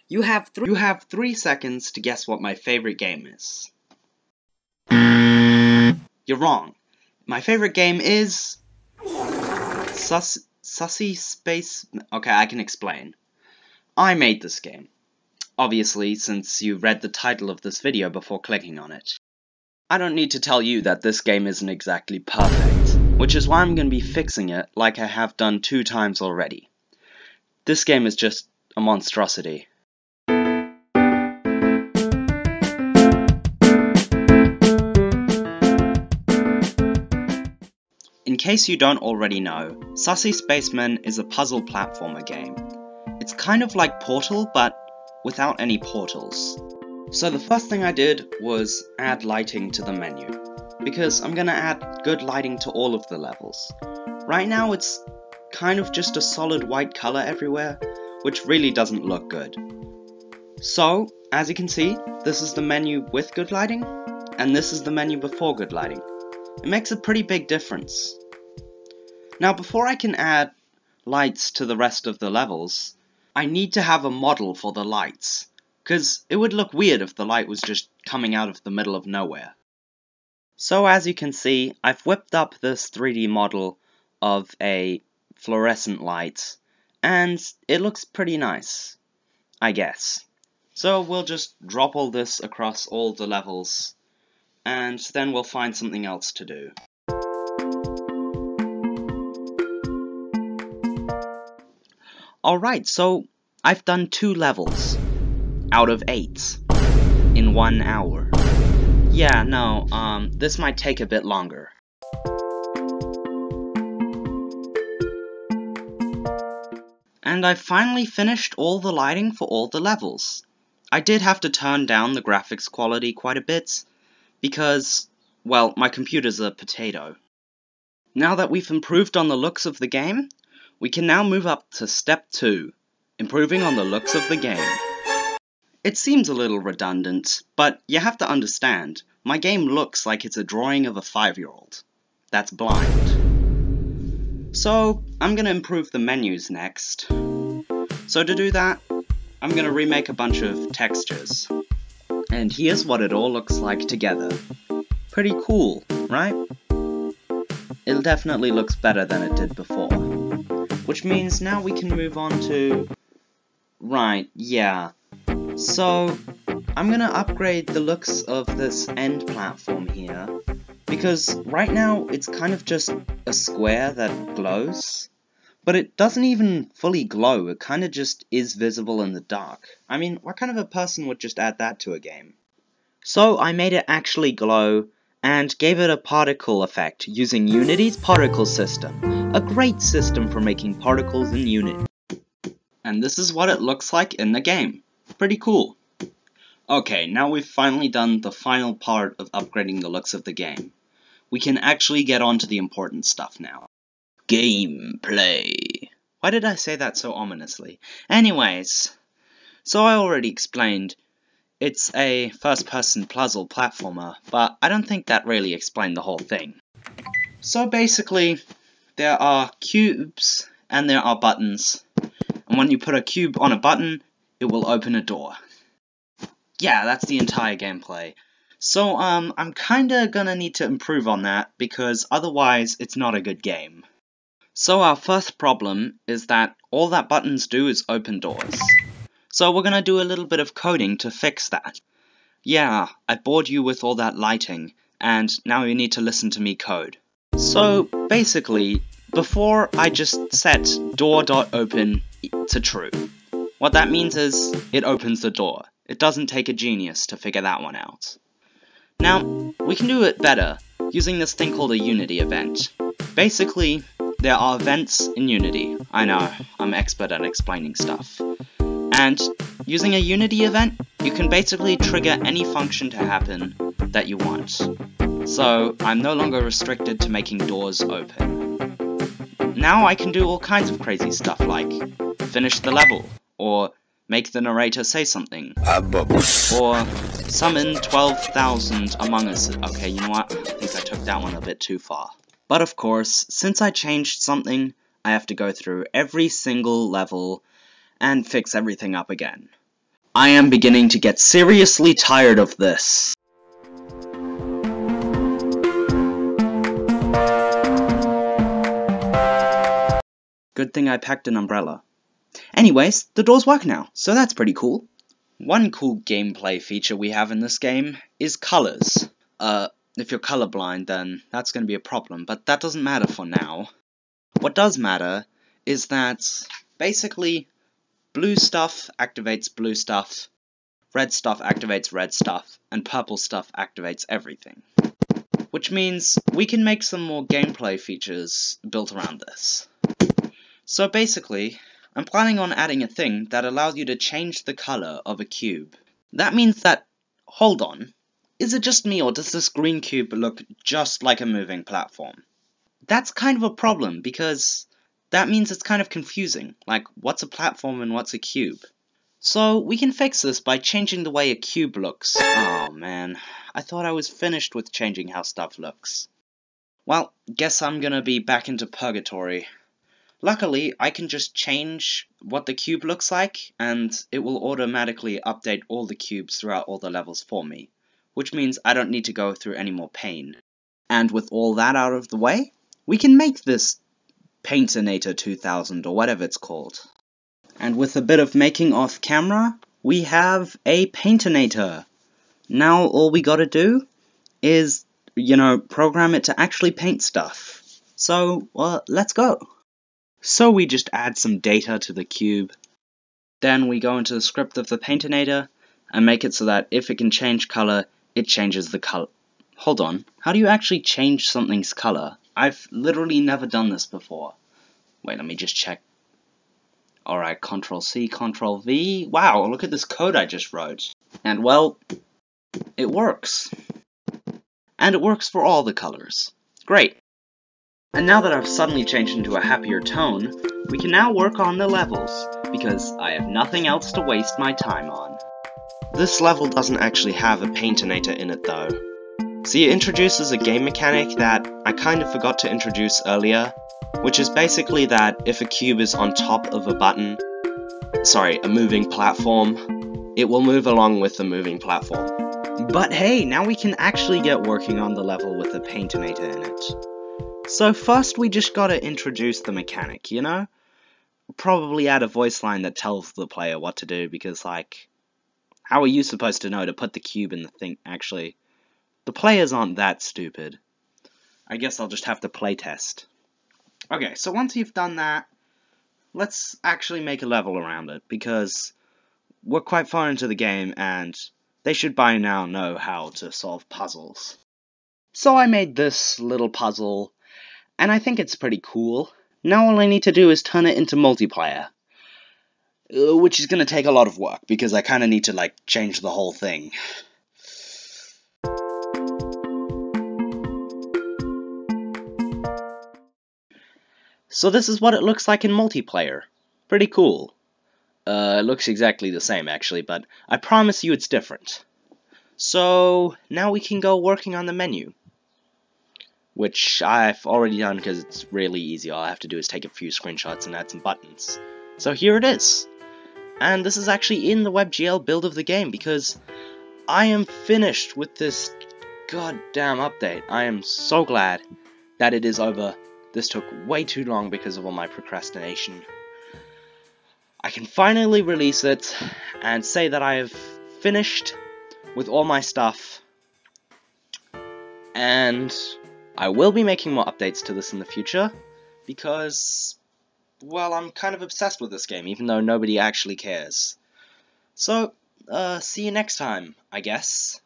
You have 3 seconds to guess what my favorite game is. You're wrong. My favorite game is... Sussy Space... Okay, I can explain. I made this game. Obviously, since you read the title of this video before clicking on it. I don't need to tell you that this game isn't exactly perfect, which is why I'm going to be fixing it like I have done 2 times already. This game is just a monstrosity. In case you don't already know, Sussy Spaceman is a puzzle platformer game. It's kind of like Portal, but without any portals. So the first thing I did was add lighting to the menu, because I'm gonna add good lighting to all of the levels. Right now it's kind of just a solid white color everywhere, which really doesn't look good. So, as you can see, this is the menu with good lighting, and this is the menu before good lighting. It makes a pretty big difference. Now before I can add lights to the rest of the levels, I need to have a model for the lights, because it would look weird if the light was just coming out of the middle of nowhere. So as you can see, I've whipped up this 3D model of a fluorescent light, and it looks pretty nice, I guess. So we'll just drop all this across all the levels, and then we'll find something else to do. Alright, so I've done 2 levels out of 8 in 1 hour. Yeah, no, this might take a bit longer. And I've finally finished all the lighting for all the levels. I did have to turn down the graphics quality quite a bit, because, well, my computer's a potato. Now that we've improved on the looks of the game, we can now move up to step 2, improving on the looks of the game. It seems a little redundant, but you have to understand, my game looks like it's a drawing of a 5-year-old that's blind. So, I'm gonna improve the menus next. So to do that, I'm gonna remake a bunch of textures. And here's what it all looks like together. Pretty cool, right? It definitely looks better than it did before. Which means now we can move on to... Right, yeah. So, I'm gonna upgrade the looks of this end platform here, because right now it's kind of just a square that glows, but it doesn't even fully glow, it kinda just is visible in the dark. I mean, what kind of a person would just add that to a game? So I made it actually glow, and gave it a particle effect using Unity's particle system, a great system for making particles in Unity. And this is what it looks like in the game. Pretty cool. Okay, now we've finally done the final part of upgrading the looks of the game. We can actually get on to the important stuff now. Gameplay. Why did I say that so ominously? Anyways, so I already explained, it's a first-person puzzle platformer, but I don't think that really explained the whole thing. So basically, there are cubes and there are buttons, and when you put a cube on a button, it will open a door. Yeah, that's the entire gameplay. So, I'm kinda gonna need to improve on that, because otherwise it's not a good game. So our first problem is that all that buttons do is open doors. So we're gonna do a little bit of coding to fix that. Yeah, I bored you with all that lighting, and now you need to listen to me code. So, basically, before I just set door.open to true. What that means is, it opens the door. It doesn't take a genius to figure that one out. Now, we can do it better, using this thing called a Unity event. Basically, there are events in Unity. I know, I'm expert at explaining stuff. And using a Unity event, you can basically trigger any function to happen that you want. So, I'm no longer restricted to making doors open. Now I can do all kinds of crazy stuff like finish the level, or make the narrator say something, or summon 12,000 Among Us. Okay, you know what? I think I took that one a bit too far. But of course, since I changed something, I have to go through every single level and fix everything up again. I am beginning to get seriously tired of this. Good thing I packed an umbrella. Anyways, the doors work now, so that's pretty cool. One cool gameplay feature we have in this game is colors. If you're colorblind, then that's going to be a problem, but that doesn't matter for now. What does matter is that, basically, blue stuff activates blue stuff, red stuff activates red stuff, and purple stuff activates everything. Which means we can make some more gameplay features built around this. So basically, I'm planning on adding a thing that allows you to change the color of a cube. That means that, hold on, is it just me or does this green cube look just like a moving platform? That's kind of a problem because that means it's kind of confusing, like what's a platform and what's a cube? So we can fix this by changing the way a cube looks. Oh man, I thought I was finished with changing how stuff looks. Well, guess I'm gonna be back into purgatory. Luckily, I can just change what the cube looks like, and it will automatically update all the cubes throughout all the levels for me, which means I don't need to go through any more pain. And with all that out of the way, we can make this Paintinator 2000 or whatever it's called. And with a bit of making off camera, we have a Paintinator. Now all we gotta do is, program it to actually paint stuff. So, let's go. So we just add some data to the cube, then we go into the script of the Paintinator, and make it so that if it can change color, it changes the color. Hold on, how do you actually change something's color? I've literally never done this before. Wait, let me just check. Alright, Ctrl-C, Ctrl-V. Wow, look at this code I just wrote. And well, it works. And it works for all the colors. Great. And now that I've suddenly changed into a happier tone, we can now work on the levels, because I have nothing else to waste my time on. This level doesn't actually have a Paintinator in it though. See, it introduces a game mechanic that I kind of forgot to introduce earlier, which is basically that if a cube is on top of a moving platform, it will move along with the moving platform. But hey, now we can actually get working on the level with a Paintinator in it. So first we just gotta introduce the mechanic, Probably add a voice line that tells the player what to do, because how are you supposed to know to put the cube in the thing? Actually, the players aren't that stupid. I guess I'll just have to playtest. Okay, so once you've done that, let's actually make a level around it, because we're quite far into the game, and they should by now know how to solve puzzles. So I made this little puzzle, and I think it's pretty cool. Now all I need to do is turn it into multiplayer. Which is gonna take a lot of work, because I kinda need to, change the whole thing. So this is what it looks like in multiplayer. Pretty cool. It looks exactly the same, actually, but I promise you it's different. So now we can go working on the menu, which I've already done because it's really easy. All I have to do is take a few screenshots and add some buttons. So here it is. And this is actually in the WebGL build of the game, because I am finished with this goddamn update. I am so glad that it is over. This took way too long because of all my procrastination. I can finally release it and say that I have finished with all my stuff. And I will be making more updates to this in the future, because, well, I'm kind of obsessed with this game, even though nobody actually cares. So, see you next time, I guess.